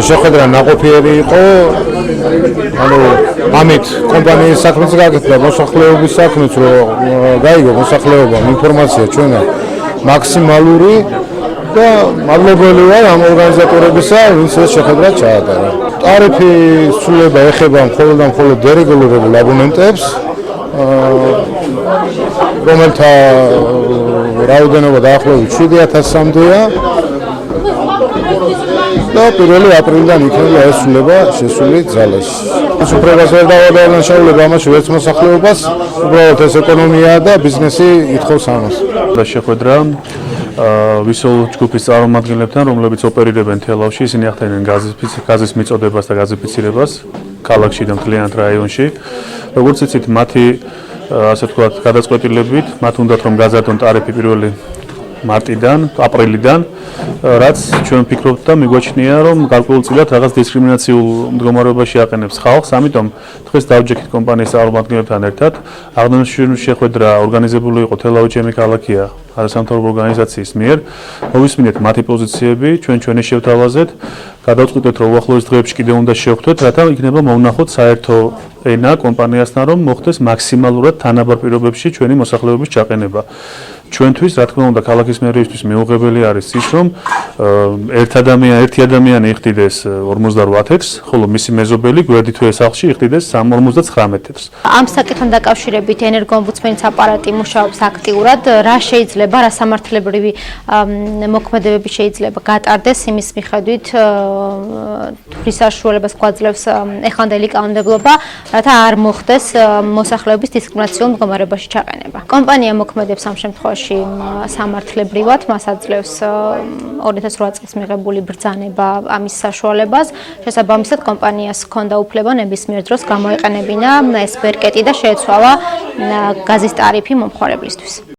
შეხვედრა ნაყოფიერი იყო, ანუ ამით კომპანიის საქმეც გაკეთდა, მოსახლეობის საქმეც, რომ გაიგო მოსახლეობამ ინფორმაცია ჩვენგან მაქსიმალური და მადლობელი ვარ ამ ორგანიზატორებისა, ვინც ეს შეხვედრა ჩაატარა. ტარიფი ცვლილება ეხება მხოლოდ და მხოლოდ დერეგულირებულ აბონენტებს, რომელთა რაოდენობა დაახლოებით 7000-მდეა. და 1 აპრილიდან იქნება ეს ცვლილება შესული ძალაში. სუფრებას ვერ დავადანაშაულებ ამაში ვერც მოსახლეობას, უბრალოდ ეს ეკონომიაა და ბიზნესი ითხოვს ამას. შეხვედრა ვისოლ ჯგუფის წარმომადგენლებთან, რომლებიც ოპერირებენ თელავში, ისინი ახდენენ გაზის მიწოდებას და გაზიფიცირებას ქალაქში და მთლიანად რაიონში. როგორც იცით, მათი ასე ვთქვათ, გადაწყვეტილებით, მათ უნდათ რომ გაზარდონ ტარიფი 1 მარტიდან, აპრილიდან, რაც ჩვენ ვფიქრობთ და მიგვაჩნია, რომ გარკვეულწილად რაღაც დისკრიმინაციულ მდგომარეობაში აყენებს ხალხს, ამიტომ დღეს დავჯექით კომპანიის წარმომადგენლებთან ერთად. აღნიშნული შეხვედრა ორგანიზებული იყო თელავი ჩემი ქალაქია არასამთავრობო ორგანიზაციის მიერ. მოვისმინეთ მათი პოზიციები, ჩვენი შევთავაზეთ, გადავწყვიტეთ, რომ უახლოეს დღეებში კიდევ უნდა შევხვდეთ, რათა იქნება მოვნახოთ საერთო ენა კომპანიასთან, რომ მოხდეს მაქსიმალურად თანაბარ პირობებში ჩვენი მოსახლეობის ჩაყენება. ჩვენთვის, რა თქმა უნდა, ქალაქის მერიისთვის მიუღებელი არის ის, რომ ერთი ადამიანი იხდიდეს 58 თეთრს, ხოლო მისი მეზობელი გვერდითვე სახლში იხდიდეს 59 თეთრს. ამ საკითხთან დაკავშირებით ენერგოომბუდსმენის აპარატი მუშაობს აქტიურად. რა შეიძლება, რა სამართლებრივი მოქმედებები შეიძლება გატარდეს იმის მიხედვით, თუ საშუალებას გვაძლევს ეხანდელი კანონმდებლობა, რათა არ მოხდეს მოსახლეობის დისკრიმინაციულ მდგომარეობაში ჩაყენება. კომპანია მოქმედებს ამ შემთხვევაში სამართლებრივად, მას აძლევს 2008 წლის მიღებული ბრძანება ამის საშუალებას. შესაბამისად, კომპანიას ჰქონდა უფლება ნებისმიერ დროს გამოეყენებინა ეს ბერკეტი და შეეცვალა გაზის ტარიფი მომხმარებლისთვის.